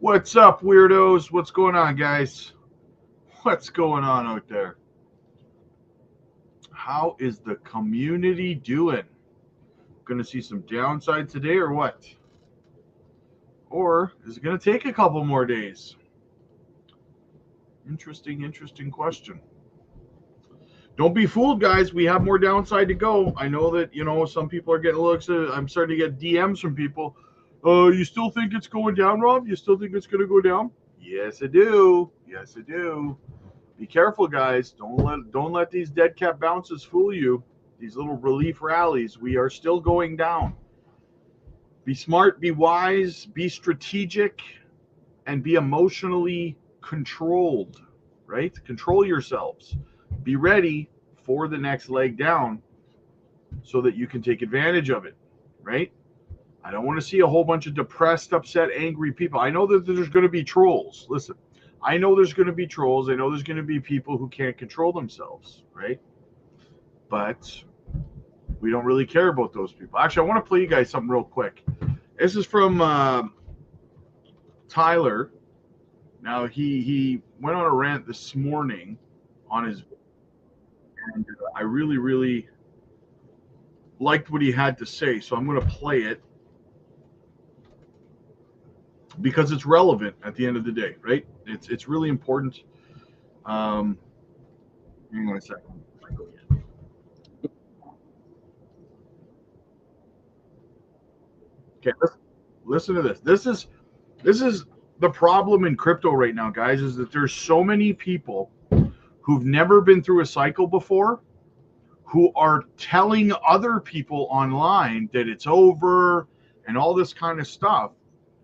What's up, weirdos? What's going on, guys? What's going on out there? How is the community doing? Going to see some downside today or what? Or is it going to take a couple more days? Interesting question. Don't be fooled, guys. We have more downside to go. I know that, some people are getting looks. I'm starting to get DMs from people. You still think it's going down, Rob? You still think it's going to go down? Yes, I do. Yes, I do. Be careful, guys. Don't let these dead cat bounces fool you. These little relief rallies. We are still going down. Be smart, be wise, be strategic, and be emotionally controlled, right? Control yourselves. Be ready for the next leg down so that you can take advantage of it, right? I don't want to see a whole bunch of depressed, upset, angry people. I know that there's going to be trolls. Listen, I know there's going to be trolls. I know there's going to be people who can't control themselves, right? But we don't really care about those people. Actually, I want to play you guys something real quick. This is from Tyler. Now, he went on a rant this morning on his, and I really, really liked what he had to say. So I'm going to play it because it's relevant at the end of the day, right? It's really important. Hang on a second. Okay, listen to this. This is the problem in crypto right now, guys, is that there's so many people who've never been through a cycle before who are telling other people online that it's over and all this kind of stuff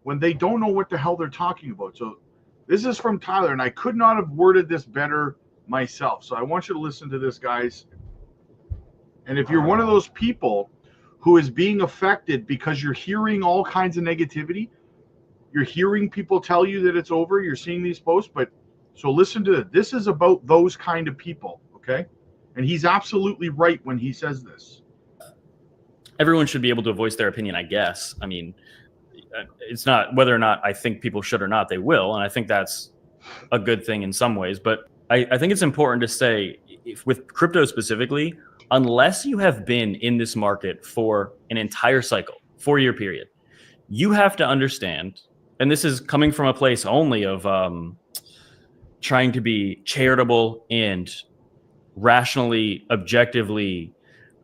when they don't know what the hell they're talking about. So this is from Tyler, and I could not have worded this better myself. So I want you to listen to this, guys. And if you're one of those people who is being affected because you're hearing all kinds of negativity, you're hearing people tell you that it's over, you're seeing these posts, but so listen to it. This is about those kind of people, okay? And he's absolutely right when he says this. Everyone should be able to voice their opinion, I guess. I mean, it's not whether or not I think people should or not, they will. And I think that's a good thing in some ways. But I think it's important to say, with crypto specifically, unless you have been in this market for an entire cycle, 4-year period, you have to understand, and this is coming from a place only of trying to be charitable and rationally, objectively,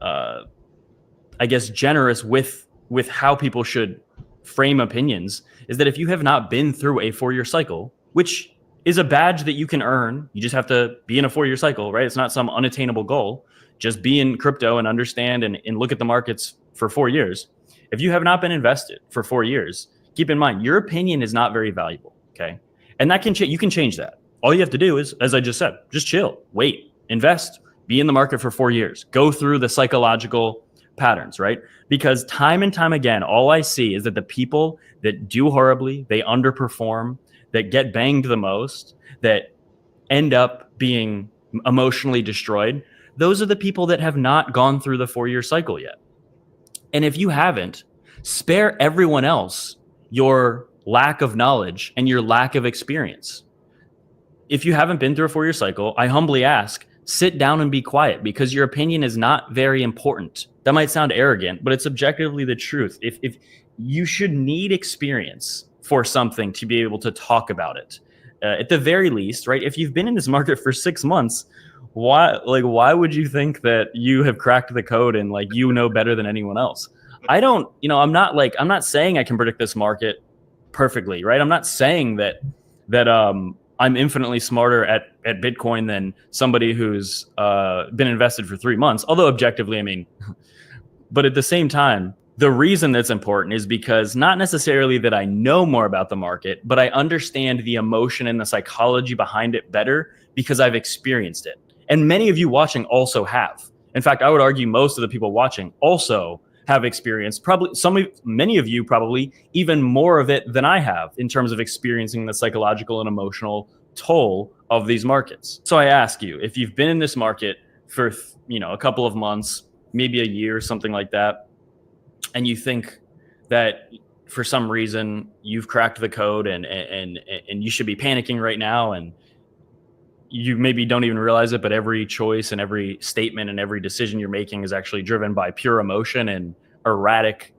I guess, generous with how people should frame opinions, is that if you have not been through a 4-year cycle, which is a badge that you can earn, you just have to be in a 4-year cycle, right? It's not some unattainable goal. Just be in crypto and understand and look at the markets for 4 years. If you have not been invested for 4 years, keep in mind, your opinion is not very valuable, okay? And that can you can change that. All you have to do is, as I just said, just chill, wait, invest, be in the market for 4 years, go through the psychological patterns, right? Because time and time again, all I see is that the people that do horribly, they underperform, that get banged the most, that end up being emotionally destroyed, those are the people that have not gone through the 4-year cycle yet. And if you haven't, spare everyone else your lack of knowledge and your lack of experience. If you haven't been through a 4-year cycle, I humbly ask, sit down and be quiet, because your opinion is not very important. That might sound arrogant, but it's objectively the truth. If you should need experience for something to be able to talk about it, at the very least, right? If you've been in this market for 6 months, why would you think that you have cracked the code and you know better than anyone else? I don't, I'm not saying I can predict this market perfectly, right? I'm not saying that I'm infinitely smarter at Bitcoin than somebody who's been invested for 3 months. Although objectively, I mean, but at the same time, the reason that's important is because not necessarily that I know more about the market, but I understand the emotion and the psychology behind it better because I've experienced it. And many of you watching also have. In fact, I would argue most of the people watching also have experienced, probably many of you probably even more of it than I have in terms of experiencing the psychological and emotional toll of these markets. So I ask you, if you've been in this market for a couple of months, maybe a year, something like that, and you think that for some reason you've cracked the code and you should be panicking right now, and you maybe don't even realize it, but every choice and every statement and every decision you're making is actually driven by pure emotion and erratic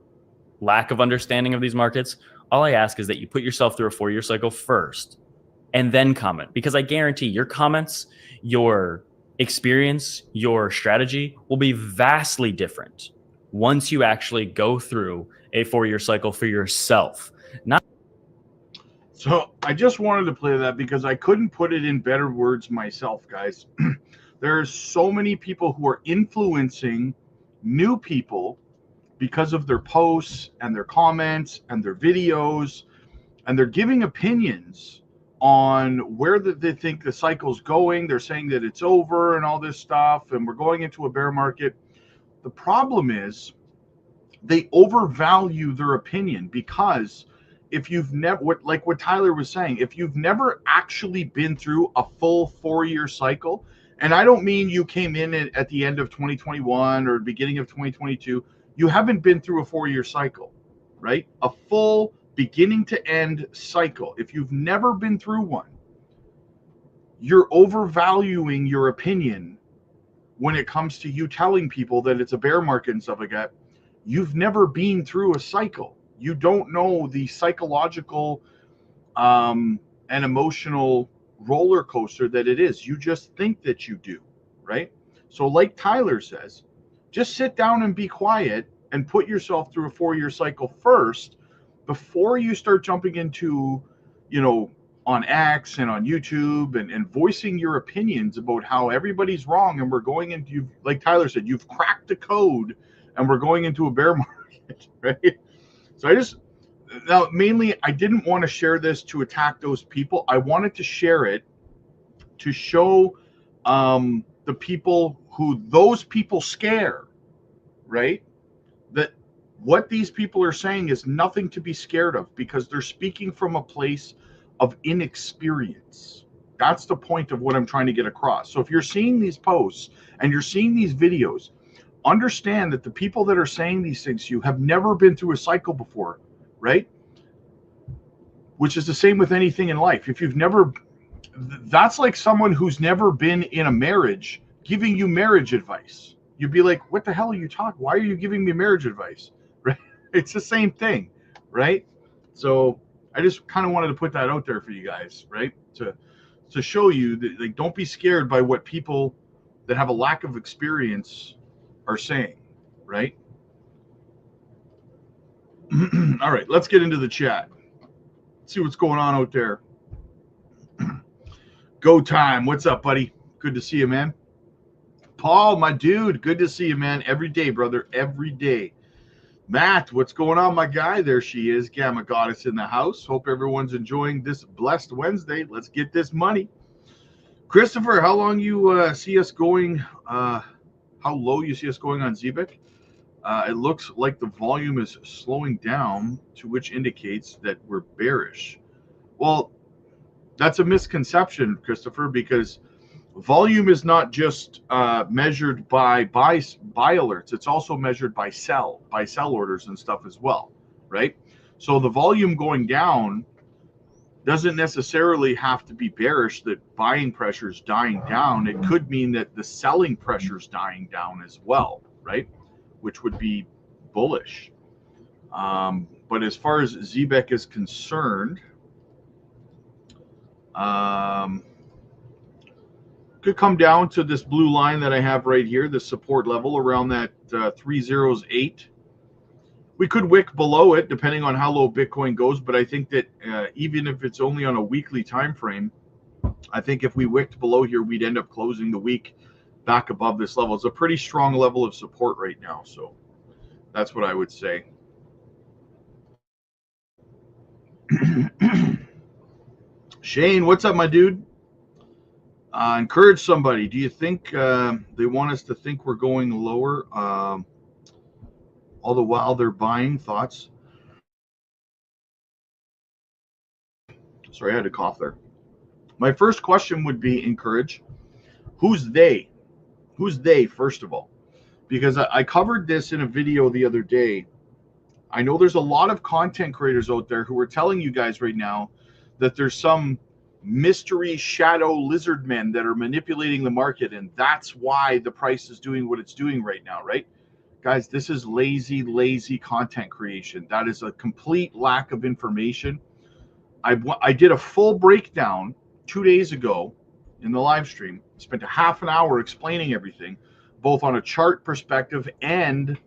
lack of understanding of these markets. All I ask is that you put yourself through a 4-year cycle first and then comment, because I guarantee your comments, your experience, your strategy will be vastly different once you actually go through a 4-year cycle for yourself. So I just wanted to play that because I couldn't put it in better words myself, guys. There's so many people who are influencing new people because of their posts and their comments and their videos, and they're giving opinions on where they think the cycle's going. They're saying that it's over and all this stuff, and we're going into a bear market. The problem is they overvalue their opinion, because if you've never, like what Tyler was saying, if you've never actually been through a full 4-year cycle, and I don't mean you came in at the end of 2021 or beginning of 2022, you haven't been through a 4-year cycle, right? A full beginning to end cycle. If you've never been through one, you're overvaluing your opinion when it comes to you telling people that it's a bear market and stuff like that. You've never been through a cycle. You don't know the psychological and emotional roller coaster that it is. You just think that you do, right? So like Tyler says, just sit down and be quiet and put yourself through a 4-year cycle first before you start jumping into, on X and on YouTube and voicing your opinions about how everybody's wrong and we're going into, like Tyler said, you've cracked the code and we're going into a bear market, right? So mainly I didn't want to share this to attack those people. I wanted to share it to show the people who those people scare, right? That what these people are saying is nothing to be scared of, because they're speaking from a place of inexperience. That's the point of what I'm trying to get across. So if you're seeing these posts and you're seeing these videos, understand that the people that are saying these things to you have never been through a cycle before, right? Which is the same with anything in life. If you've never, that's like someone who's never been in a marriage giving you marriage advice. You'd be like, what the hell are you talking? Why are you giving me marriage advice? Right? It's the same thing, right? So I just kind of wanted to put that out there for you guys, right? To show you that, like, don't be scared by what people that have a lack of experience are saying, right? All right, let's get into the chat. See what's going on out there. Go time. What's up, buddy? Good to see you, man. Paul, my dude, good to see you, man. Every day, brother, every day. Matt, what's going on, my guy? There she is, Gamma Goddess in the house. Hope everyone's enjoying this blessed Wednesday. Let's get this money. Christopher, how long you see us going, how low you see us going on ZBIC? It looks like the volume is slowing down, to which indicates that we're bearish. Well, that's a misconception, Christopher, because volume is not just measured by buy alerts. It's also measured by sell orders and stuff as well, right? So the volume going down doesn't necessarily have to be bearish, that buying pressure is dying down. It could mean that the selling pressure is dying down as well, right? Which would be bullish. But as far as ZBEC is concerned, could come down to this blue line that I have right here, the support level around that 308. We could wick below it depending on how low Bitcoin goes, but I think that even if it's only on a weekly time frame, I think if we wicked below here, we'd end up closing the week back above this level. It's a pretty strong level of support right now, so that's what I would say. Shane, what's up, my dude? Encourage somebody. Do you think they want us to think we're going lower? All the while they're buying. Thoughts? Sorry, I had to cough there. My first question would be encourage. Who's they? Who's they, first of all? Because I covered this in a video the other day I know there's a lot of content creators out there who are telling you guys right now that there's some mystery shadow lizard men that are manipulating the market, and that's why the price is doing what it's doing right now, right? Guys, this is lazy content creation. That is a complete lack of information. I did a full breakdown 2 days ago in the live stream. Spent a half an hour explaining everything, both on a chart perspective and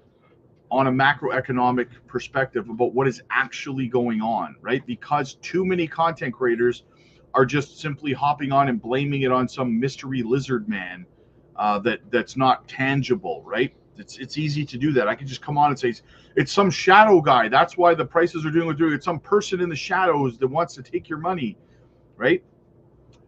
on a macroeconomic perspective about what is actually going on, right? Because too many content creators are just simply hopping on and blaming it on some mystery lizard man that's not tangible, right? It's easy to do that. I can just come on and say it's some shadow guy. That's why the prices are doing what they're doing. It's some person in the shadows that wants to take your money, right?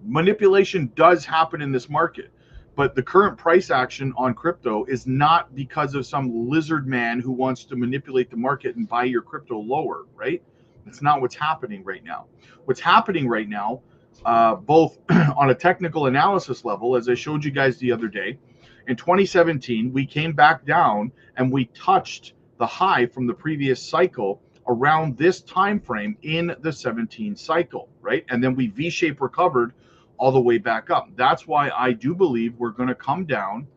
Manipulation does happen in this market, but the current price action on crypto is not because of some lizard man who wants to manipulate the market and buy your crypto lower, right? That's not what's happening right now. What's happening right now, both on a technical analysis level, as I showed you guys the other day, in 2017, we came back down and we touched the high from the previous cycle around this time frame in the 17 cycle, right? And then we V-shape recovered all the way back up. That's why I do believe we're going to come down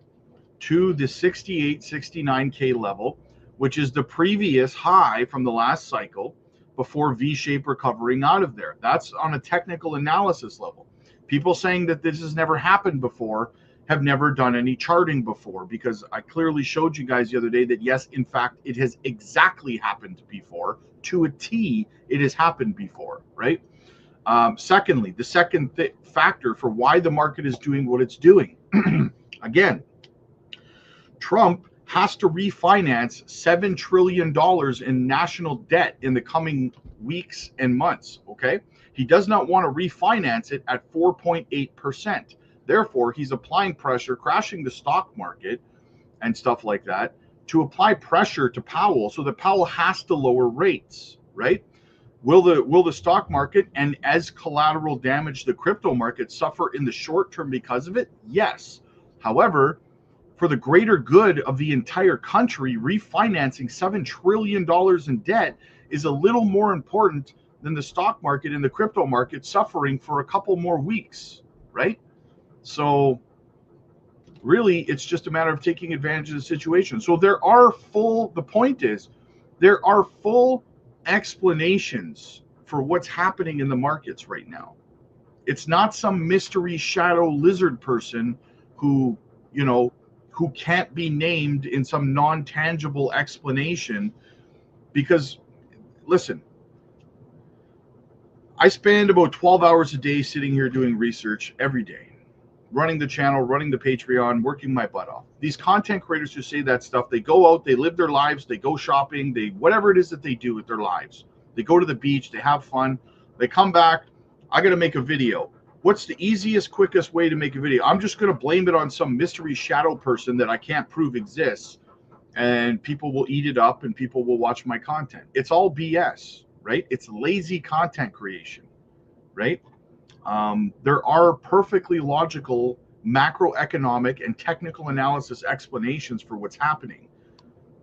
to the 68, 69K level, which is the previous high from the last cycle before V-shape recovering out of there. That's on a technical analysis level. People saying that this has never happened before have never done any charting before, because I clearly showed you guys the other day that yes, in fact, it has exactly happened before. To a T, it has happened before, right? Secondly, the second factor for why the market is doing what it's doing. Again, Trump has to refinance $7 trillion in national debt in the coming weeks and months, okay? He does not want to refinance it at 4.8%. Therefore, he's applying pressure, crashing the stock market and stuff like that, to apply pressure to Powell so that Powell has to lower rates, right? Will the stock market and as collateral damage the crypto market suffer in the short term because of it? Yes. However, for the greater good of the entire country, refinancing $7 trillion in debt is a little more important than the stock market and the crypto market suffering for a couple more weeks, right? So really, it's just a matter of taking advantage of the situation. So the point is, there are full explanations for what's happening in the markets right now. It's not some mystery shadow lizard person who can't be named in some non-tangible explanation. Because, listen, I spend about 12 hours a day sitting here doing research every day, running the channel, running the Patreon, working my butt off. These content creators who say that stuff, they go out, they live their lives, they go shopping, they whatever it is that they do with their lives. They go to the beach, they have fun, they come back, I got to make a video. What's the easiest, quickest way to make a video? I'm just going to blame it on some mystery shadow person that I can't prove exists, and people will eat it up and people will watch my content. It's all BS, right? It's lazy content creation, right? There are perfectly logical macroeconomic and technical analysis explanations for what's happening.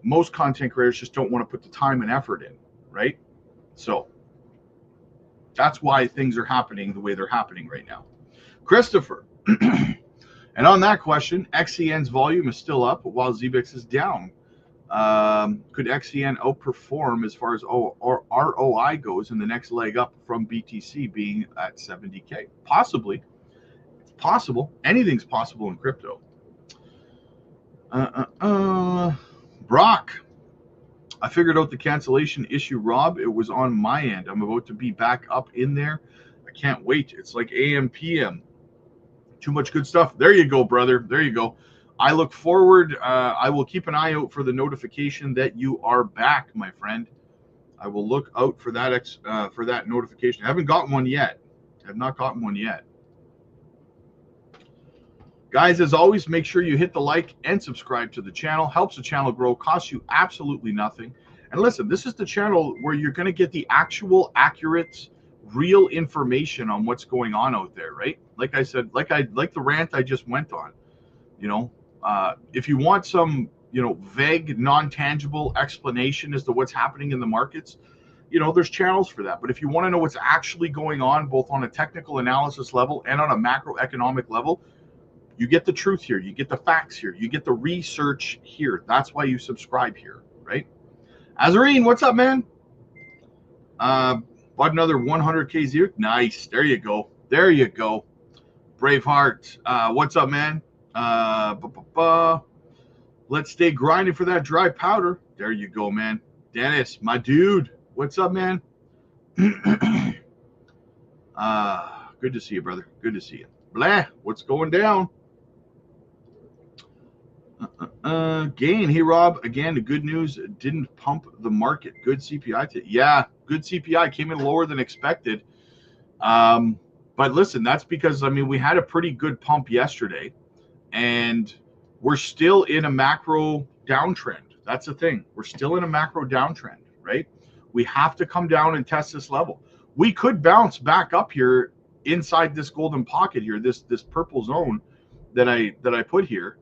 Most content creators just don't want to put the time and effort in, right? So that's why things are happening the way they're happening right now. Christopher, and on that question, XCN's volume is still up while ZBIX is down. Could XCN outperform as far as ROI goes in the next leg up from BTC being at 70K? Possibly. It's possible. Anything's possible in crypto. Brock, I figured out the cancellation issue, Rob. It was on my end. I'm about to be back up in there. I can't wait. It's like AM, PM. Too much good stuff. There you go, brother. There you go. I look forward. I will keep an eye out for the notification that you are back, my friend. I will look out for that notification. I haven't gotten one yet. I have not gotten one yet. Guys, as always, make sure you hit the like and subscribe to the channel. Helps the channel grow. Costs you absolutely nothing. And listen, this is the channel where you're going to get the actual, accurate, real information on what's going on out there, right? Like I said, like the rant I just went on. If you want some vague, non-tangible explanation as to what's happening in the markets, there's channels for that. But if you want to know what's actually going on, both on a technical analysis level and on a macroeconomic level, you get the truth here. You get the facts here. You get the research here. That's why you subscribe here, right? Azarine, what's up, man? Bought another 100K zero. Nice. There you go. There you go. Braveheart, what's up, man? Let's stay grinding for that dry powder. There you go, man. Dennis, my dude, what's up, man? Good to see you, brother. Good to see you. Blah, what's going down? Gain. Hey, Rob. Again, the good news didn't pump the market. Good CPI. Yeah, good CPI came in lower than expected. But listen, that's because, we had a pretty good pump yesterday, and we're still in a macro downtrend. That's the thing. We're still in a macro downtrend, right? We have to come down and test this level. We could bounce back up here inside this golden pocket here, this purple zone that I put here.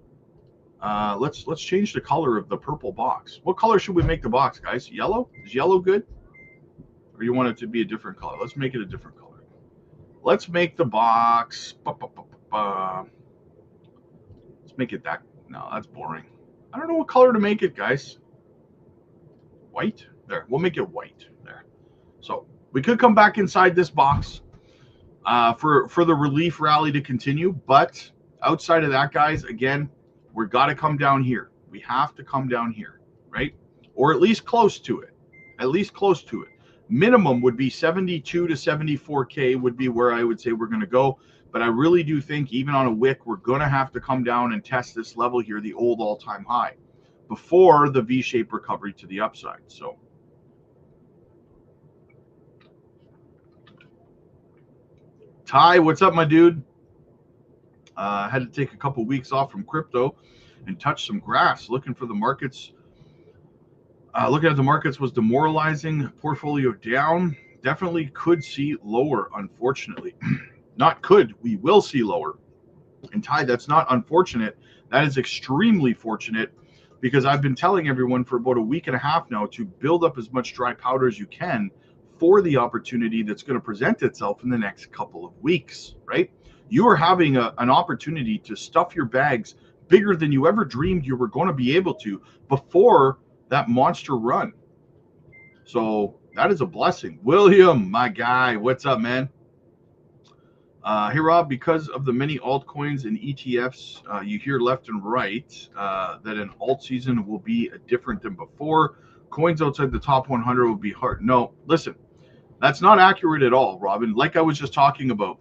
Let's change the color of the purple box. What color should we make the box, guys? Yellow? Is yellow good? Or you want it to be a different color? Let's make it a different color. Let's make the box. Let's make it that. No, that's boring. I don't know what color to make it, guys. White? There. We'll make it white. There. So we could come back inside this box for the relief rally to continue. But outside of that, guys, again, we've got to come down here. We have to come down here, right? Or at least close to it. At least close to it. Minimum would be 72 to 74K would be where I would say we're going to go. But I really do think even on a wick, we're going to have to come down and test this level here, the old all-time high, before the V-shaped recovery to the upside. So Ty, what's up, my dude? Had to take a couple weeks off from crypto and touch some grass. Looking for the markets. Looking at the markets was demoralizing. Portfolio down. Definitely could see lower, unfortunately. Not could. We will see lower. And Ty, that's not unfortunate. That is extremely fortunate, because I've been telling everyone for about a week and a half now to build up as much dry powder as you can for the opportunity that's going to present itself in the next couple of weeks, right? You are having an opportunity to stuff your bags bigger than you ever dreamed you were going to be able to before that monster run. So that is a blessing. William, my guy, what's up, man? Hey, Rob, because of the many altcoins and ETFs, you hear left and right that an alt season will be different than before. Coins outside the top 100 will be hard. No, listen, that's not accurate at all, Robin. Like I was just talking about,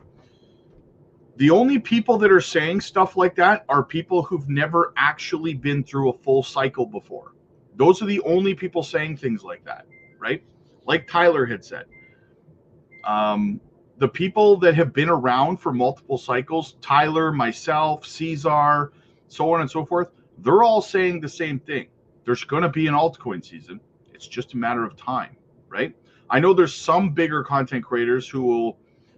the only people that are saying stuff like that are people who've never actually been through a full cycle before. Those are the only people saying things like that, right? Like Tyler had said. The people that have been around for multiple cycles, Tyler, myself, Cesar, so on and so forth, they're all saying the same thing. There's going to be an altcoin season. It's just a matter of time, right? I know there's some bigger content creators who will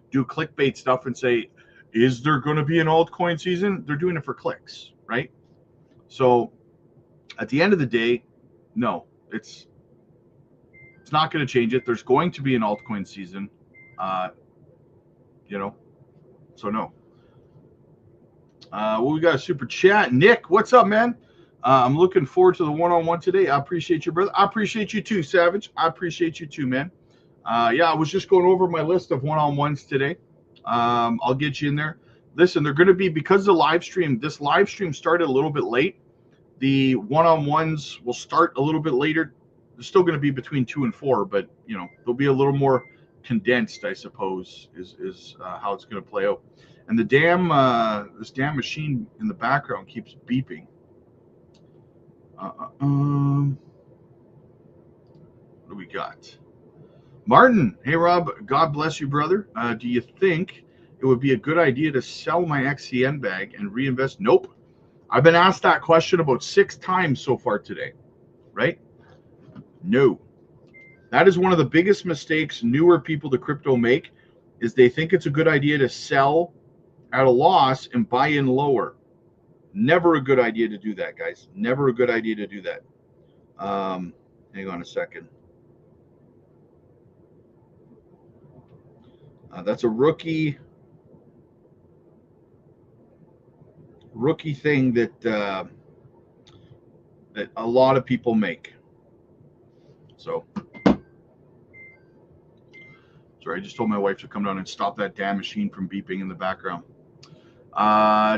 do clickbait stuff and say, is there going to be an altcoin season? They're doing it for clicks, right? So at the end of the day, no, it's not going to change it. There's going to be an altcoin season, so no. Well, we got a super chat. Nick, what's up, man? I'm looking forward to the one-on-one today. I appreciate you, brother. I appreciate you too, Savage. I appreciate you too, man. I was just going over my list of one-on-ones today. I'll get you in there. Listen, they're going to be, because the live stream, this live stream started a little bit late. The one-on-ones will start a little bit later. They're still going to be between 2 and 4, but they'll be a little more condensed, I suppose, is how it's going to play out. And the this damn machine in the background keeps beeping. What do we got? Martin, hey Rob, God bless you, brother. Do you think it would be a good idea to sell my XCN bag and reinvest? Nope. I've been asked that question about 6 times so far today, right? No. That is one of the biggest mistakes newer people to crypto make, is they think it's a good idea to sell at a loss and buy in lower. Never a good idea to do that, guys. Never a good idea to do that. Hang on a second. That's a rookie thing that that a lot of people make. So, sorry, I just told my wife to come down and stop that damn machine from beeping in the background.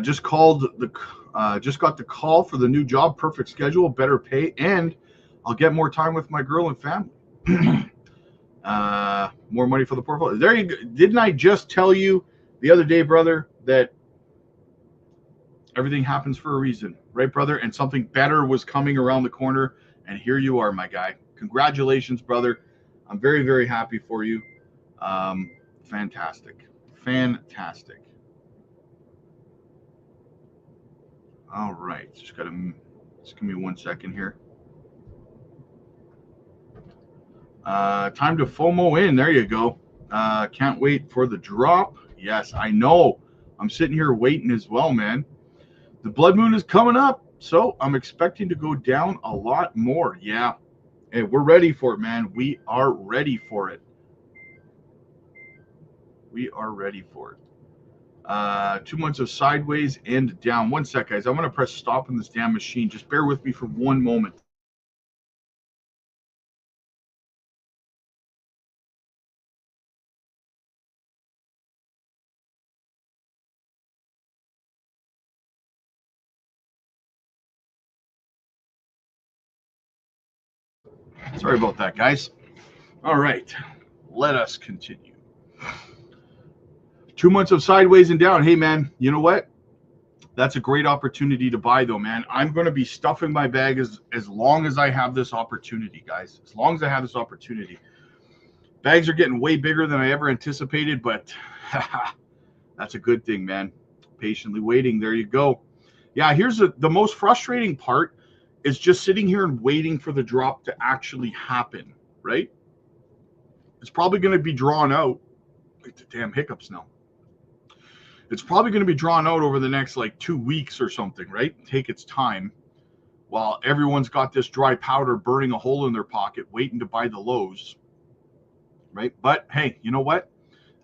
Just got the call for the new job. Perfect schedule, better pay, and I'll get more time with my girl and family. More money for the portfolio. There you go. Didn't I just tell you the other day, brother, that everything happens for a reason, right, brother? And something better was coming around the corner, and here you are, my guy. Congratulations, brother. I'm very, very happy for you. Fantastic. All right, just give me 1 second here. Time to FOMO in. There you go. Can't wait for the drop. Yes, I know. I'm sitting here waiting as well, man. The blood moon is coming up, so I'm expecting to go down a lot more. Yeah. Hey, we're ready for it, man. We are ready for it. We are ready for it. 2 months of sideways and down. 1 sec, guys. I'm going to press stop on this damn machine. Just bear with me for 1 moment. Sorry about that, guys. All right. Let us continue. 2 months of sideways and down. Hey, man, you know what? That's a great opportunity to buy, though, man. I'm going to be stuffing my bag as long as I have this opportunity, guys. As long as I have this opportunity. Bags are getting way bigger than I ever anticipated, but that's a good thing, man. Patiently waiting. There you go. Yeah, here's the most frustrating part is just sitting here and waiting for the drop to actually happen, right? It's probably going to be drawn out. Like the damn hiccups now. It's probably going to be drawn out over the next like 2 weeks or something, right? Take its time while everyone's got this dry powder burning a hole in their pocket waiting to buy the lows, right? But hey, you know what?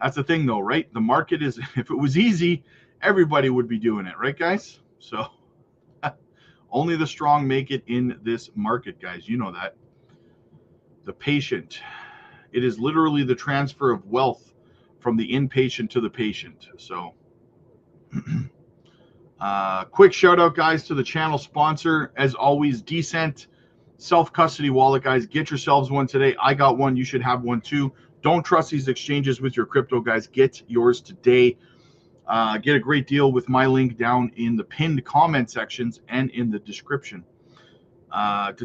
That's the thing though, right? The market is, if it was easy, everybody would be doing it, right, guys? So only the strong make it in this market, guys. You know that. The patient. It is literally the transfer of wealth from the inpatient to the patient. So quick shout out, guys, to the channel sponsor. As always, Descent self-custody wallet, guys. Get yourselves one today. I got one. You should have one too. Don't trust these exchanges with your crypto, guys. Get yours today. Get a great deal with my link down in the pinned comment sections and in the description. I'll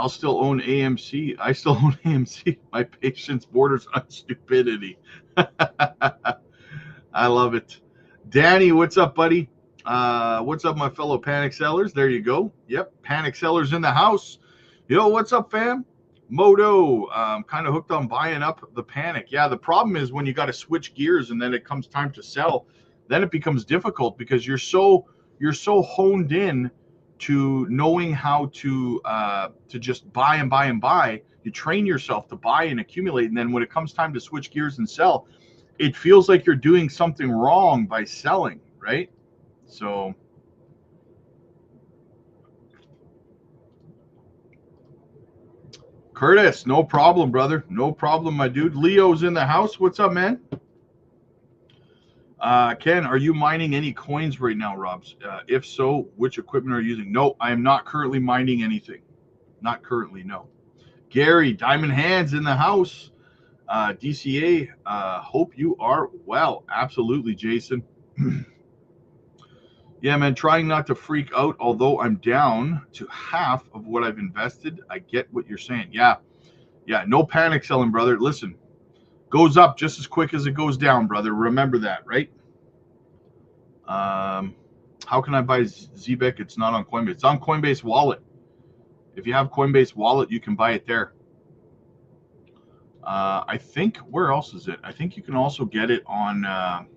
still own AMC. I still own AMC. My patience borders on stupidity. I love it. Danny, what's up, buddy? What's up, my fellow panic sellers? There you go. Yep, panic sellers in the house. Yo, what's up, fam? Moto, kind of hooked on buying up the panic. Yeah, the problem is when you got to switch gears and then it comes time to sell, then it becomes difficult because you're so honed in to knowing how to just buy and buy and buy. You train yourself to buy and accumulate, and then when it comes time to switch gears and sell, it feels like you're doing something wrong by selling, right? So Curtis, no problem, brother. No problem, my dude. Leo's in the house. What's up, man? Ken, are you mining any coins right now, Robs? If so, which equipment are you using? No, I am not currently mining anything. Not currently, no. Gary, Diamond Hands in the house. DCA, hope you are well. Absolutely, Jason. Yeah, man, trying not to freak out, although I'm down to half of what I've invested. I get what you're saying. Yeah, no panic selling, brother. Listen, goes up just as quick as it goes down, brother. Remember that, right? How can I buy ZBEC? It's not on Coinbase. It's on Coinbase Wallet. If you have Coinbase Wallet, you can buy it there. I think, where else is it? I think you can also get it on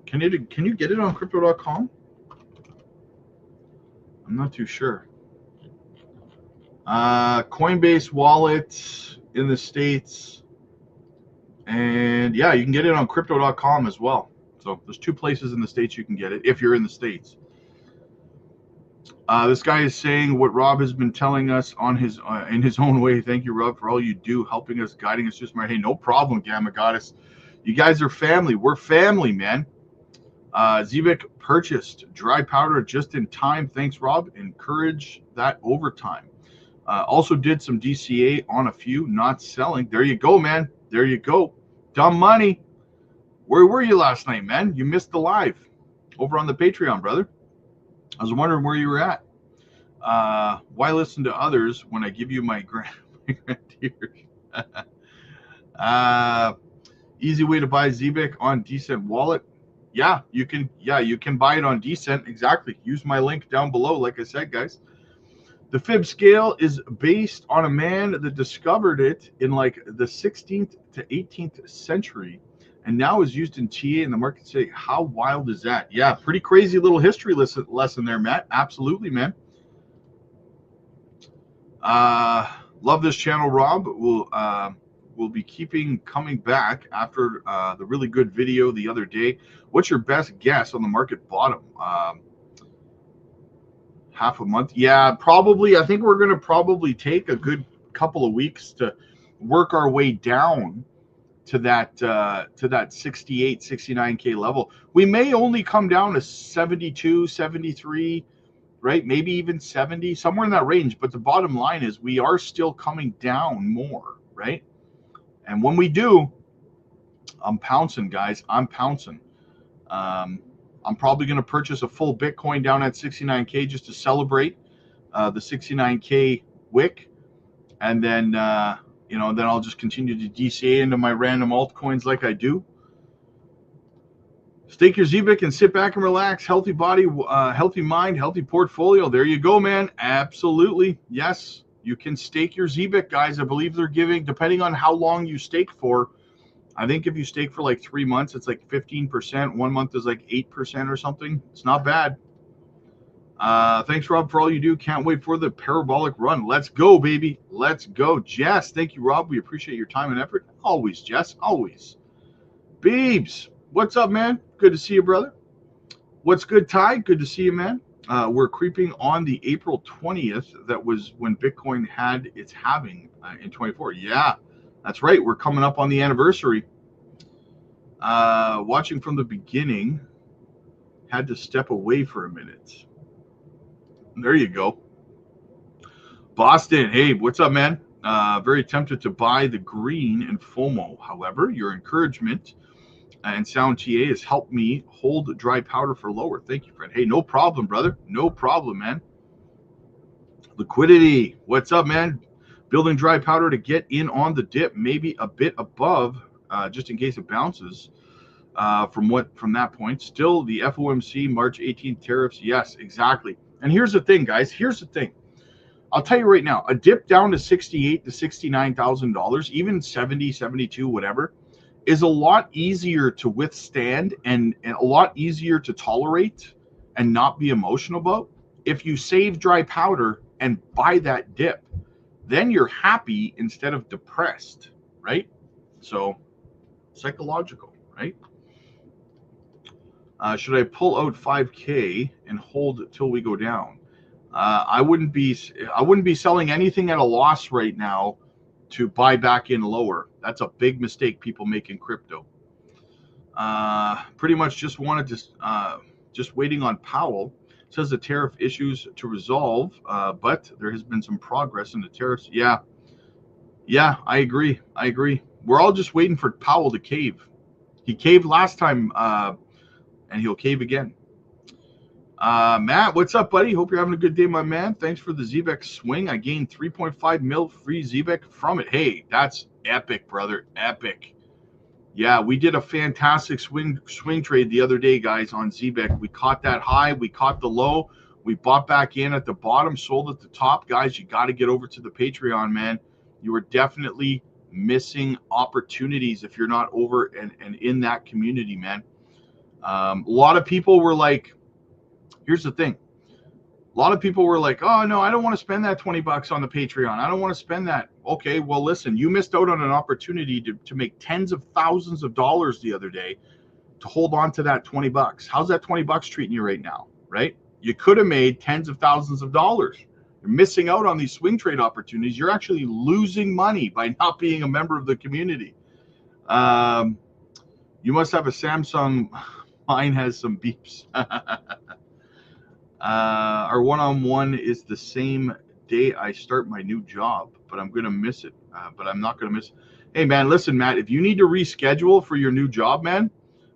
Can you get it on crypto.com? I'm not too sure. Coinbase wallet in the States. And yeah, you can get it on crypto.com as well. So there's 2 places in the States you can get it if you're in the States. This guy is saying what Rob has been telling us on his in his own way. Thank you, Rob, for all you do, helping us, guiding us. Just my hey, no problem, Gamma Goddess. You guys are family. We're family, man. Zivik purchased dry powder just in time. Thanks, Rob. Encourage that over time. Also did some DCA on a few, not selling. There you go, man. There you go. Dumb money. Where were you last night, man? You missed the live over on the Patreon, brother. I was wondering where you were at. Why listen to others when I give you my grand tears? Easy way to buy Zivik on Decent Wallet. Yeah, you can. Yeah, you can buy it on Decent. Exactly. Use my link down below. Like I said, guys, the fib scale is based on a man that discovered it in like the 16th to 18th century, and now is used in TA in the market today. How wild is that? Yeah, pretty crazy little history lesson there, Matt. Absolutely, man. Love this channel, Rob. We'll be coming back after the really good video the other day. What's your best guess on the market bottom? Half a month? Yeah, probably. I think we're going to probably take a good couple of weeks to work our way down to that 68, 69K level. We may only come down to 72, 73, right? Maybe even 70, somewhere in that range. But the bottom line is we are still coming down more, right? And when we do, I'm pouncing, guys. I'm pouncing. I'm probably going to purchase a full Bitcoin down at 69K just to celebrate the 69K wick. And then, then I'll just continue to DCA into my random altcoins like I do. Stake your Zivik and sit back and relax. Healthy body, healthy mind, healthy portfolio. There you go, man. Absolutely. Yes, you can stake your Zivik, guys. I believe they're giving, depending on how long you stake for, I think if you stake for like 3 months, it's like 15%. 1 month is like 8% or something. It's not bad. Thanks, Rob, for all you do. Can't wait for the parabolic run. Let's go, baby. Let's go. Jess, thank you, Rob. We appreciate your time and effort. Always, Jess. Always. Beebs, what's up, man? Good to see you, brother. What's good, Ty? Good to see you, man. We're creeping on the April 20th. That was when Bitcoin had its halving in 24. Yeah. That's right. We're coming up on the anniversary. Watching from the beginning. Had to step away for a minute. There you go. Boston. Hey, what's up, man? Very tempted to buy the green and FOMO. However, your encouragement and sound TA has helped me hold dry powder for lower. Thank you, friend. Hey, no problem, brother. No problem, man. Liquidity. What's up, man? Building dry powder to get in on the dip, maybe a bit above, just in case it bounces from that point. Still, the FOMC March 18th tariffs. Yes, exactly. And here's the thing, guys. Here's the thing. I'll tell you right now, a dip down to $68,000 to $69,000, even 70, 72, whatever, is a lot easier to withstand and a lot easier to tolerate and not be emotional about if you save dry powder and buy that dip. Then you're happy instead of depressed, right? So psychological, right? Should I pull out 5K and hold till we go down? I wouldn't be selling anything at a loss right now to buy back in lower. That's a big mistake people make in crypto. Pretty much just wanted to just waiting on Powell. Says the tariff issues to resolve, but there has been some progress in the tariffs. Yeah, I agree. We're all just waiting for Powell to cave. He caved last time, and he'll cave again. Matt, what's up, buddy? Hope you're having a good day, my man. Thanks for the Zivik swing. I gained 3.5 mil free Zivik from it. Hey, that's epic, brother. Epic. Yeah, we did a fantastic swing trade the other day, guys, on Zivik. We caught that high. We caught the low. We bought back in at the bottom, sold at the top. Guys, you got to get over to the Patreon, man. You are definitely missing opportunities if you're not over and in that community, man. A lot of people were like, here's the thing. A lot of people were like, oh, no, I don't want to spend that $20 on the Patreon. I don't want to spend that. Okay, well, listen, you missed out on an opportunity to make tens of thousands of dollars the other day to hold on to that $20. How's that $20 treating you right now, right? You could have made tens of thousands of dollars. You're missing out on these swing trade opportunities. You're actually losing money by not being a member of the community. You must have a Samsung. Mine has some beeps. Our one-on-one is the same day I start my new job, but I'm going to miss it. But I'm not going to miss it. Hey, man, listen, Matt, if you need to reschedule for your new job, man,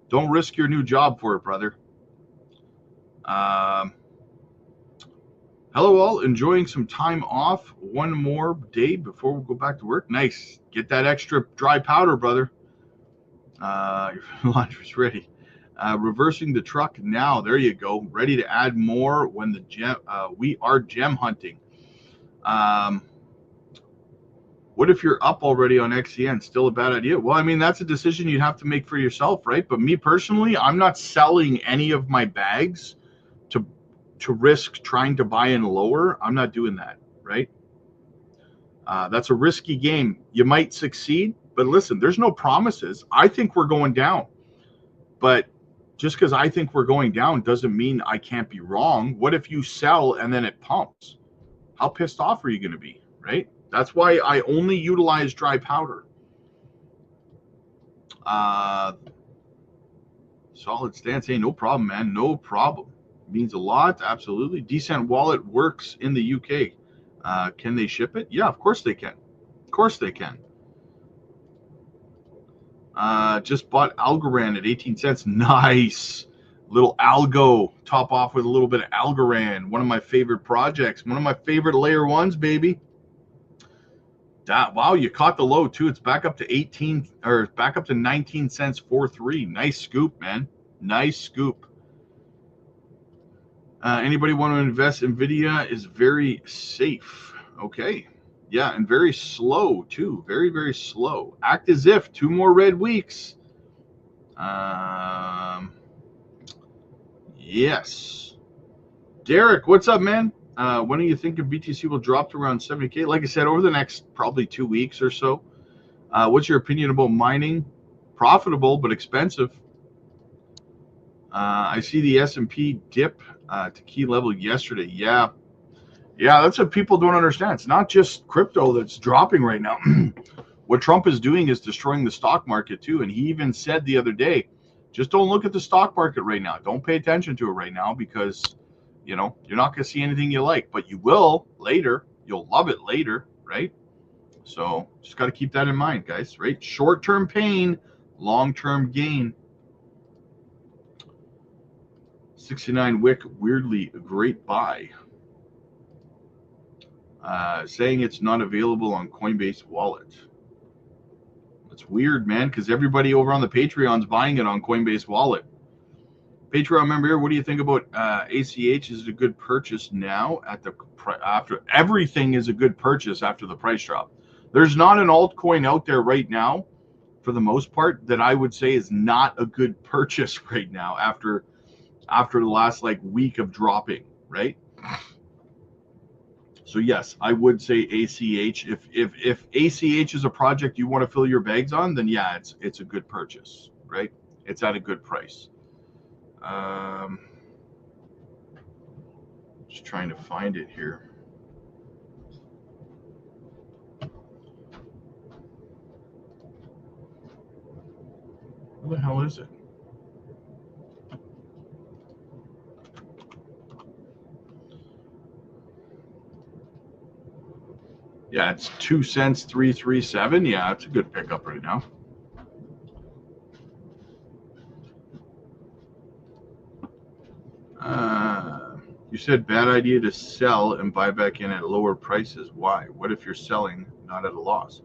don't risk your new job for it, brother. Hello, all. Enjoying some time off. One more day before we go back to work. Nice. Get that extra dry powder, brother. Your laundry's ready. Reversing the truck now. There you go. Ready to add more when the gem. We are gem hunting. What if you're up already on XCN? Still a bad idea? Well, I mean, that's a decision you'd have to make for yourself, right? But me personally, I'm not selling any of my bags to risk trying to buy in lower. I'm not doing that, right? That's a risky game. You might succeed, but listen, there's no promises. I think we're going down, but just because I think we're going down doesn't mean I can't be wrong. What if you sell and then it pumps? How pissed off are you going to be, right? That's why I only utilize dry powder. Solid stance. Hey, no problem, man. No problem. Means a lot. Absolutely. Decent Wallet works in the UK. Can they ship it? Yeah, of course they can. Of course they can. Just bought Algorand at 18 cents. Nice. Little algo. Top off with a little bit of Algorand. One of my favorite projects. One of my favorite layer ones, baby. Wow, you caught the low too. It's back up to 18 or back up to 19 cents 4.3. Nice scoop, man. Nice scoop. Anybody want to invest? Nvidia is very safe. Okay. Yeah, and very slow too. Very, very slow. Act as if 2 more red weeks. Yes. Derek, what's up, man? When do you think BTC will drop to around 70K? Like I said, over the next probably 2 weeks or so. What's your opinion about mining? Profitable, but expensive. I see the S&P dip to key level yesterday. Yeah, that's what people don't understand. It's not just crypto that's dropping right now. What Trump is doing is destroying the stock market too. And he even said the other day, just don't look at the stock market right now. Don't pay attention to it right now because, you know, you're not going to see anything you like, but you will later. You'll love it later, right? So just got to keep that in mind, guys, right? Short-term pain, long-term gain. 69 Wick, weirdly a great buy. Saying it's not available on Coinbase Wallet. It's weird, man, because everybody over on the Patreon's buying it on Coinbase Wallet. Patreon member here, what do you think about ACH? Is it a good purchase now at the after everything is a good purchase after the price drop? There's not an altcoin out there right now, for the most part, that I would say is not a good purchase right now after the last like week of dropping, right? So yes, I would say ACH. If ACH is a project you want to fill your bags on, then yeah, it's a good purchase, right? It's at a good price. Just trying to find it here. Where the hell is it? Yeah, it's 2 cents 337. Yeah, it's a good pickup right now. You said bad idea to sell and buy back in at lower prices. Why? What if you're selling not at a loss?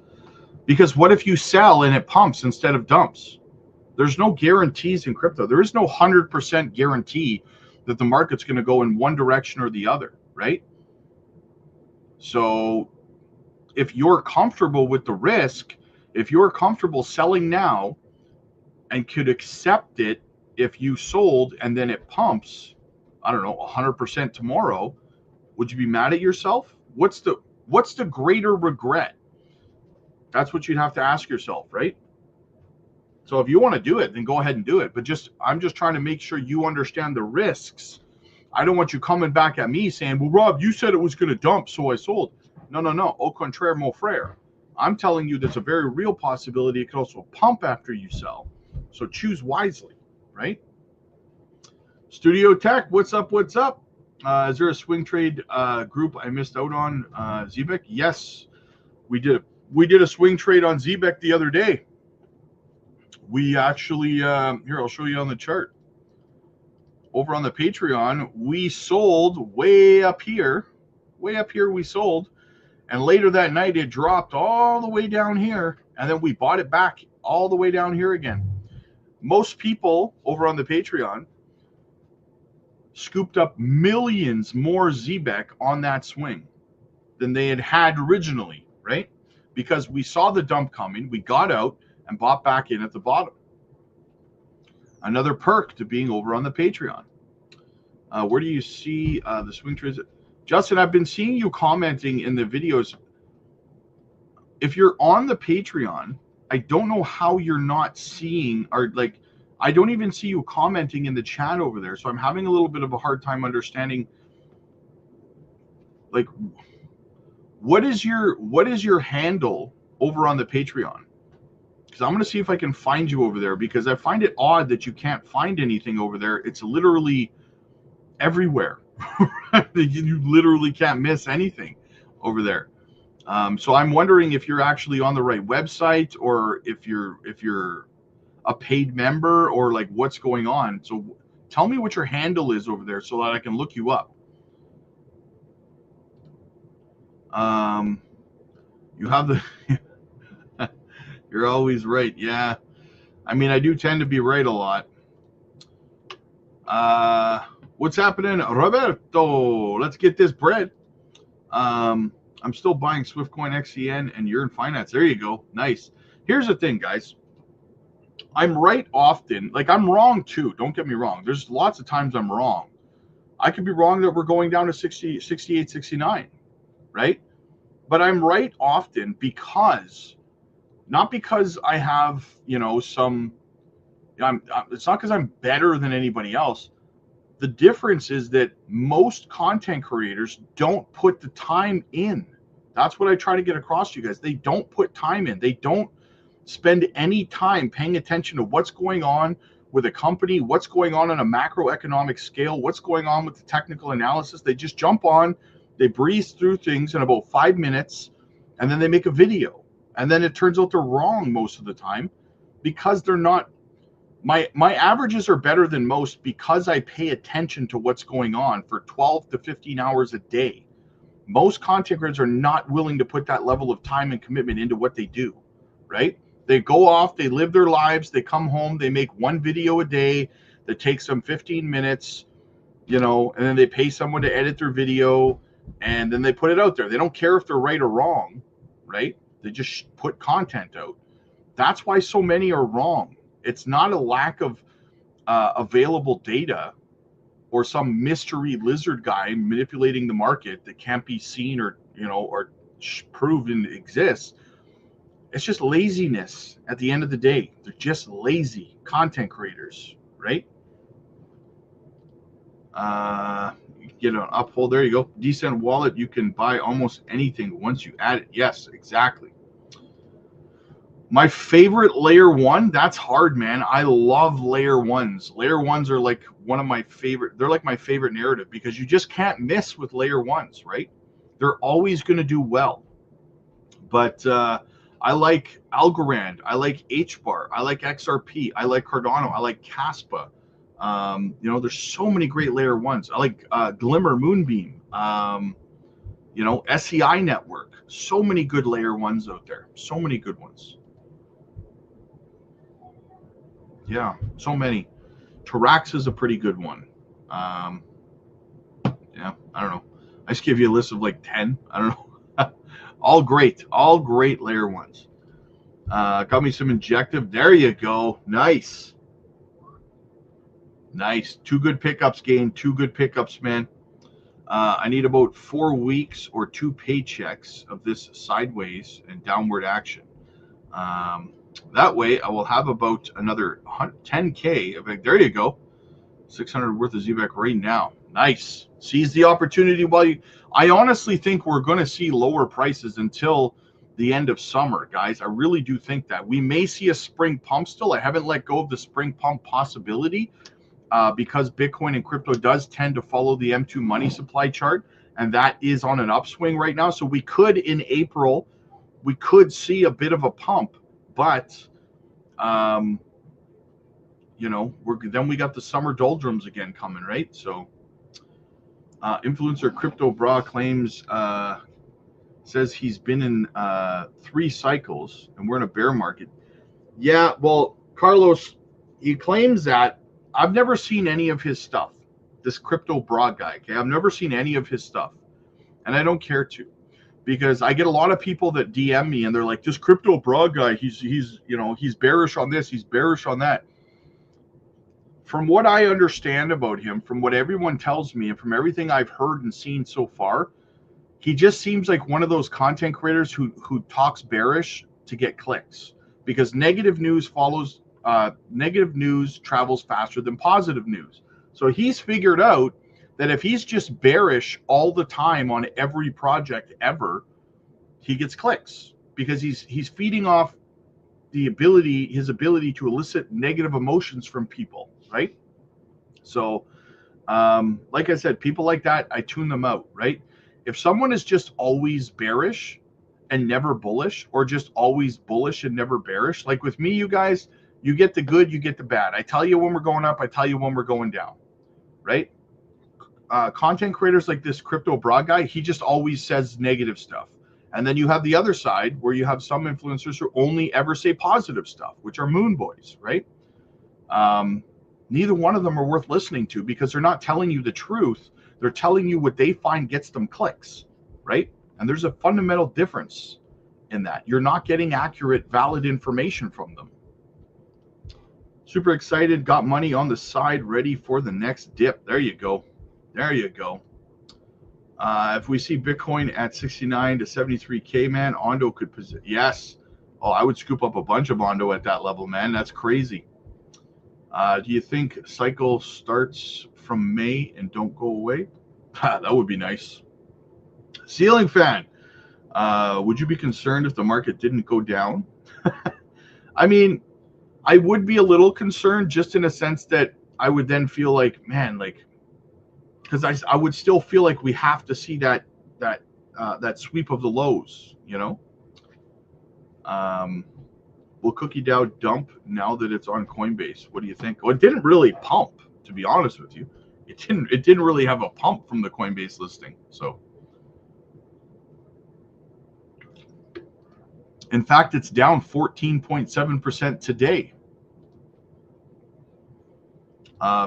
Because what if you sell and it pumps instead of dumps? There's no guarantees in crypto. There is no 100% guarantee that the market's going to go in one direction or the other, right? So if you're comfortable with the risk, if you're comfortable selling now and could accept it if you sold and then it pumps, I don't know, 100% tomorrow, would you be mad at yourself? What's the greater regret? That's what you'd have to ask yourself, right? So if you want to do it, then go ahead and do it. But I'm just trying to make sure you understand the risks. I don't want you coming back at me saying, well, Rob, you said it was going to dump, so I sold. No. Au contraire, mon frère. I'm telling you there's a very real possibility it could also pump after you sell. So choose wisely, right? Studio Tech, what's up? What's up? Is there a swing trade group I missed out on? Zebek? Yes, we did. We did a swing trade on Zebek the other day. We actually, here, I'll show you on the chart. Over on the Patreon, we sold way up here. Way up here we sold. And later that night, it dropped all the way down here. And then we bought it back all the way down here again. Most people over on the Patreon scooped up millions more Zebek on that swing than they had originally, right? Because we saw the dump coming, we got out and bought back in at the bottom. Another perk to being over on the Patreon. Where do you see the swing trades? Justin, I've been seeing you commenting in the videos. If you're on the Patreon, I don't know how you're not seeing, or like, I don't even see you commenting in the chat over there. So I'm having a little bit of a hard time understanding, like, what is your handle over on the Patreon? Because I'm going to see if I can find you over there, because I find it odd that you can't find anything over there. It's literally everywhere. You literally can't miss anything over there. So I'm wondering if you're actually on the right website, or if you're a paid member, or like what's going on. So tell me what your handle is over there so that I can look you up. You have the you're always right. Yeah. I mean, I do tend to be right a lot. What's happening, Roberto? Let's get this bread. I'm still buying Swiftcoin XCN, and you're in finance. There you go. Nice. Here's the thing, guys. I'm right often. Like, I'm wrong too. Don't get me wrong. There's lots of times I'm wrong. I could be wrong that we're going down to 60, 68, 69, right? But I'm right often because, not because I have, you know, it's not because I'm better than anybody else. The difference is that most content creators don't put the time in. That's what I try to get across to you guys. They don't put time in. They don't spend any time paying attention to what's going on with a company, what's going on a macroeconomic scale, what's going on with the technical analysis. They just jump on, they breeze through things in about 5 minutes, and then they make a video. And then it turns out they're wrong most of the time, because they're not. My averages are better than most because I pay attention to what's going on for 12 to 15 hours a day. Most content creators are not willing to put that level of time and commitment into what they do, right? They go off, they live their lives, they come home, they make one video a day that takes them 15 minutes, you know, and then they pay someone to edit their video, and then they put it out there. They don't care if they're right or wrong, right? They just put content out. That's why so many are wrong. It's not a lack of available data or some mystery lizard guy manipulating the market that can't be seen or, you know, or proven exists. It's just laziness at the end of the day. They're just lazy content creators, right? Get an uphold. There you go. Decent wallet. You can buy almost anything once you add it. Yes, exactly. My favorite layer one, that's hard, man. I love layer ones. Layer ones are like one of my favorite. They're like my favorite narrative, because you just can't miss with layer ones, right? They're always going to do well. But I like Algorand. I like HBAR. I like XRP. I like Cardano. I like Caspa. You know, there's so many great layer ones. I like Glimmer, Moonbeam. You know, SEI Network. So many good layer ones out there. So many good ones. Yeah, so many. Tarax is a pretty good one. Yeah, I don't know. I just give you a list of like 10. I don't know. All great layer ones. Got me some injective. There you go. Nice. Nice. 2 good pickups, Gain. 2 good pickups, man. I need about 4 weeks or 2 paychecks of this sideways and downward action. That way, I will have about another 10K. There you go. 600 worth of ZBAC right now. Nice. Seize the opportunity while you. I honestly think we're going to see lower prices until the end of summer, guys. I really do think that. We may see a spring pump still. I haven't let go of the spring pump possibility because Bitcoin and crypto does tend to follow the M2 money supply chart, and that is on an upswing right now. So we could, in April, we could see a bit of a pump, but you know, then we got the summer doldrums again coming, right? So influencer Crypto Bra claims says he's been in 3 cycles and we're in a bear market. Yeah, well, Carlos, he claims that. I've never seen any of his stuff. This Crypto Bra guy, okay? I've never seen any of his stuff, and I don't care to, because I get a lot of people that DM me and they're like, "This Crypto Bra guy, he's you know, he's bearish on this, he's bearish on that." From what I understand about him, from what everyone tells me, and from everything I've heard and seen so far, he just seems like one of those content creators who talks bearish to get clicks, because negative news travels faster than positive news. So he's figured out that if he's just bearish all the time on every project ever, he gets clicks, because he's feeding off his ability to elicit negative emotions from people, right? So like I said, people like that, I tune them out, right? If someone is just always bearish and never bullish, or just always bullish and never bearish, like with me, you guys, you get the good, you get the bad. I tell you when we're going up, I tell you when we're going down, right? Content creators like this Crypto Bra guy, he just always says negative stuff. And then you have the other side where you have some influencers who only ever say positive stuff, which are moon boys, right? Neither one of them are worth listening to, because they're not telling you the truth. They're telling you what they find gets them clicks, right? And there's a fundamental difference in that. You're not getting accurate, valid information from them. Super excited, got money on the side, ready for the next dip. There you go. There you go. If we see Bitcoin at 69 to 73K, man, Ondo could position. Yes. Oh, I would scoop up a bunch of Ondo at that level, man. That's crazy. Do you think cycle starts from May and don't go away? That would be nice. Ceiling fan. Would you be concerned if the market didn't go down? I mean, I would be a little concerned, just in a sense that I would then feel like, man, like, because I would still feel like we have to see that sweep of the lows, you know. Will Cookie Dow dump now that it's on Coinbase? What do you think? Well, it didn't really pump, to be honest with you. It didn't really have a pump from the Coinbase listing. So, in fact, it's down 14.7% today.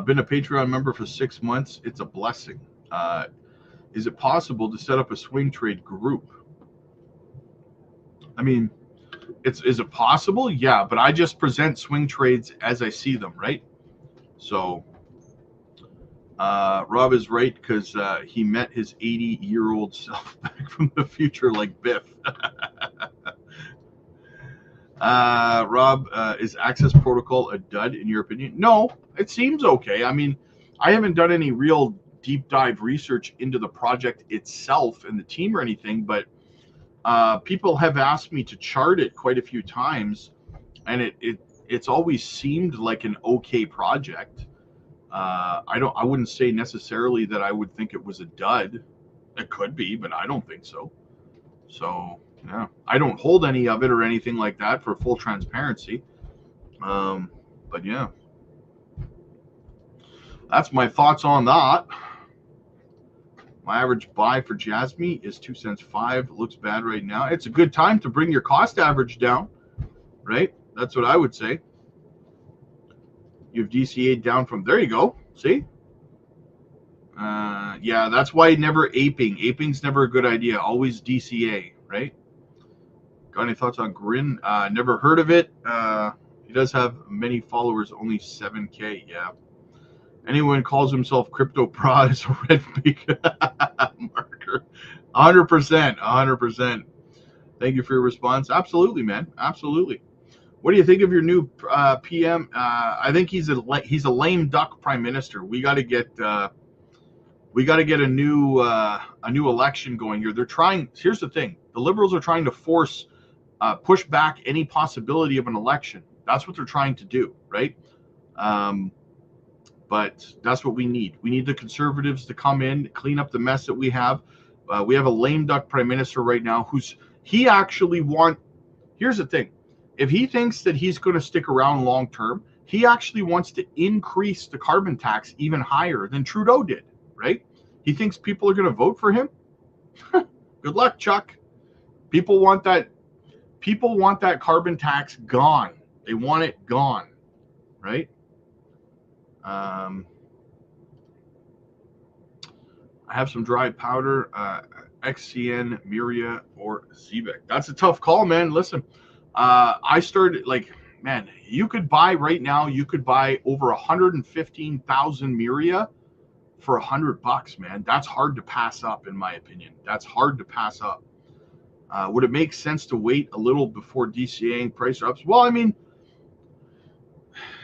Been a Patreon member for 6 months. It's a blessing. Is it possible to set up a swing trade group? I mean, is it possible? Yeah, but I just present swing trades as I see them, right? So Rob is right, because he met his 80-year-old self back from the future like Biff. Rob, is Access Protocol a dud in your opinion? No, it seems okay. I mean, I haven't done any real deep dive research into the project itself and the team or anything, but people have asked me to chart it quite a few times, and it's always seemed like an okay project. I wouldn't say necessarily that I would think it was a dud. It could be, but I don't think so. So yeah, I don't hold any of it or anything like that, for full transparency. But yeah, that's my thoughts on that. My average buy for Jasmine is 2 cents 5. Looks bad right now. It's a good time to bring your cost average down, right? That's what I would say. You've DCA'd down from, there you go. See? Yeah, that's why never aping. Aping's never a good idea. Always DCA, right? Got any thoughts on Grin? Never heard of it. He does have many followers, only 7K. Yeah. Anyone calls himself crypto prod is a red big marker. 100%, 100%. Thank you for your response. Absolutely, man. Absolutely. What do you think of your new PM? I think he's a lame duck prime minister. We got to get a new election going here. They're trying. Here's the thing: the Liberals are trying to push back any possibility of an election. That's what they're trying to do, right? But that's what we need. We need the Conservatives to come in, clean up the mess that we have. We have a lame duck prime minister right now here's the thing. If he thinks that he's going to stick around long term, he actually wants to increase the carbon tax even higher than Trudeau did, right? He thinks people are going to vote for him. Good luck, Chuck. People want that carbon tax gone. They want it gone, right? I have some dry powder, XCN, Miria, or Zebek. That's a tough call, man. Listen, I started you could buy right now. You could buy over 115,000 Miria for $100, man. That's hard to pass up, in my opinion. That's hard to pass up. Would it make sense to wait a little before DCAing price ups? Well, I mean,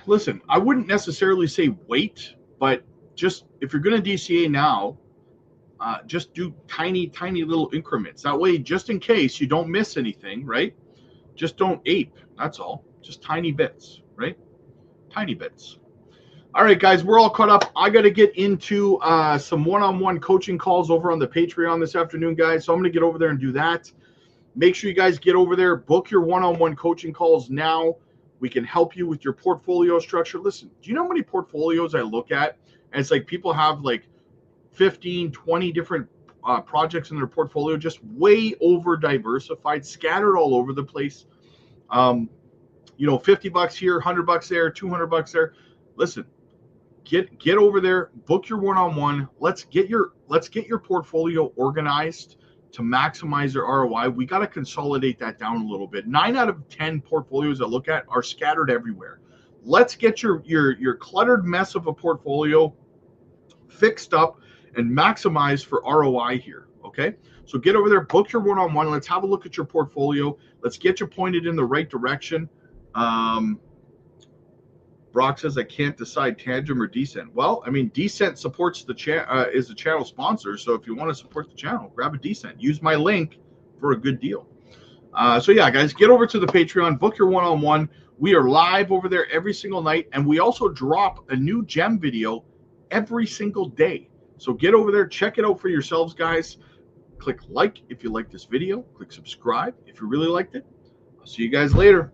listen, I wouldn't necessarily say wait, but just if you're going to DCA now, just do tiny little increments. That way, just in case you don't miss anything, right? Just don't ape. That's all. Just tiny bits, right? Tiny bits. All right, guys, we're all caught up. I got to get into some one-on-one coaching calls over on the Patreon this afternoon, guys. So I'm going to get over there and do that. Make sure you guys get over there. Book your one-on-one coaching calls now. We can help you with your portfolio structure. Listen, do you know how many portfolios I look at? And it's like people have like 15, 20 different projects in their portfolio, just way over diversified, scattered all over the place. $50 here, $100 there, $200 there. Listen, get over there, book your one-on-one. Let's get your portfolio organized to maximize their ROI. We got to consolidate that down a little bit. 9 out of 10 portfolios I look at are scattered everywhere. Let's get your cluttered mess of a portfolio fixed up and maximize for ROI here, okay? So get over there, book your one-on-one. Let's have a look at your portfolio. Let's get you pointed in the right direction. Brock says, I can't decide Tangent or Decent. Well, I mean, Decent supports the is the channel sponsor. So if you want to support the channel, grab a Decent. Use my link for a good deal. So yeah, guys, get over to the Patreon, book your one-on-one. We are live over there every single night. And we also drop a new gem video every single day. So get over there, check it out for yourselves, guys. Click like if you like this video. Click subscribe if you really liked it. I'll see you guys later.